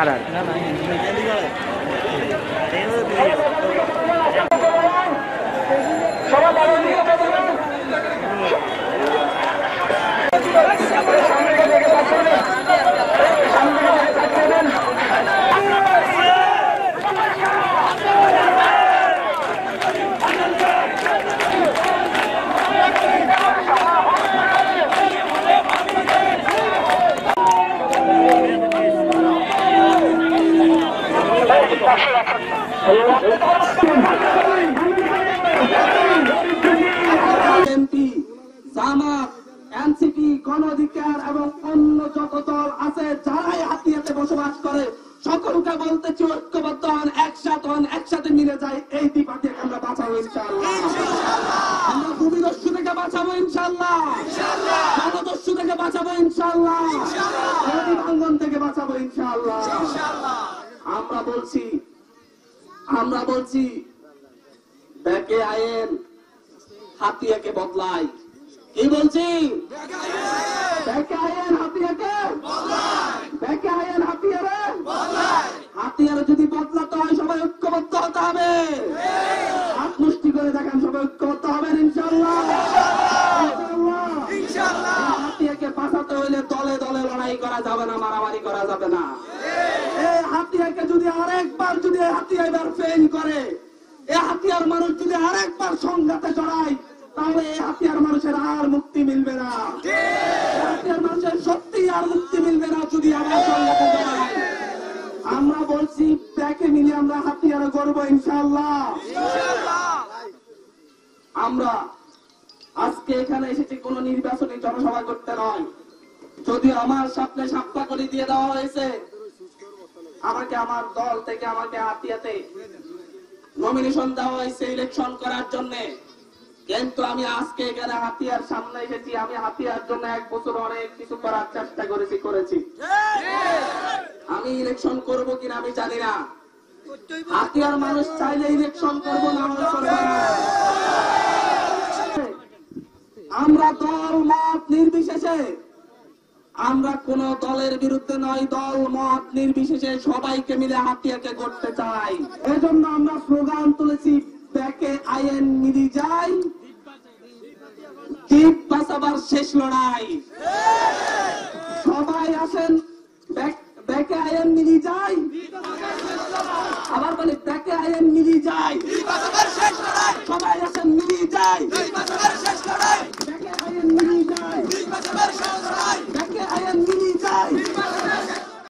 আর MP, জামাত, NCP, গণ অধিকার এবং অন্য যত দল আছে যারাই হাতিয়াতে বসবাস করে সকলকে বলতেছি ঐক্যবদ্ধ হন, একসাথে মিলে যাই। এই দ্বিপাঠিকে আমরা বাঁচাবো ইনশাআল্লাহ। আমরা ভূমিদস্যু থেকে বাঁচাবো ইনশাআল্লাহ, জনদস্যু থেকে বাঁচাবো ইনশাআল্লাহ, নদী ভাঙ্গন থেকে বাঁচাবো ইনশাআল্লাহ। আমরা বলছি ব্যাকে আইন হাতিয়াকে বদলাই। কি বলছি? ব্যাকে আইন হাতিয়াকে বদলাই, ব্যাকে আইন হাতিয়ারে বদলাই। হাতিয়ারে যদি বদলাতে হয় সবাই ঐক্যবদ্ধ হতে হবে। হাত মুষ্টি করে দেখেন, সবাই ঐক্যবদ্ধ হবেন ইনশাআল্লাহ, ইনশাআল্লাহ। হাতিয়াকে বাঁচাতে হইলে দলে দলে লড়াই করা যাবে না, মারামারি করা যাবে না। এই হাতিয়াকে যদি আরেকবার হাতিয়া এবার ফেল করে, এই হাতিয়ার মানুষ যদি আরেকবার সংঘাতে জড়ায়, তাহলে এই হাতিয়ার মানুষের আর মুক্তি মিলবে না। হাতিয়ার মানুষের সত্যি আর মুক্তি মিলবে না যদি আবার সংঘাতে জড়ায়। আমরা বলছি ব্যাকে মিলে আমরা হাতিয়ারে গড়ব ইনশাআল্লাহ। আমরা আজকে এখানে এসেছি কোন নির্বাচনী জনসভা করতে নয়। যদিও আমার সামনে সাপ্তাহ করে দিয়ে দেওয়া হয়েছে, আমাকে আমার দল থেকে আমাকে হাতিয়াতে নমিনেশন দেওয়া হয়েছে ইলেকশন করার জন্য, কিন্তু আমি আজকে এখানে হাতিয়ার সামনে এসেছি। আমি হাতিয়ার জন্য 1 বছর অনেক কিছু করার চেষ্টা করেছি। আমি ইলেকশন করব কিনা আমি জানি না। হাতিয়ার মানুষ চাইলে ইলেকশন করবো, না করবো না। আমরা দল মত নির্বিশেষে, আমরা কোন দলের বিরুদ্ধে নয়, দল মত নির্বিশেষে সবাইকে মিলে হাতিয়াকে করতে চাই। এজন্য আমরা স্লোগান তুলেছি, ব্যাকে আইন মিলি যাই, দ্বীপ বাঁচাবার শেষ লড়াই। সবাই আসেন, ব্যাকে আইন মিলি যাই, আবার বলি ব্যাকে আইন মিলি যাই, সবাই আসেন মিলি যাই।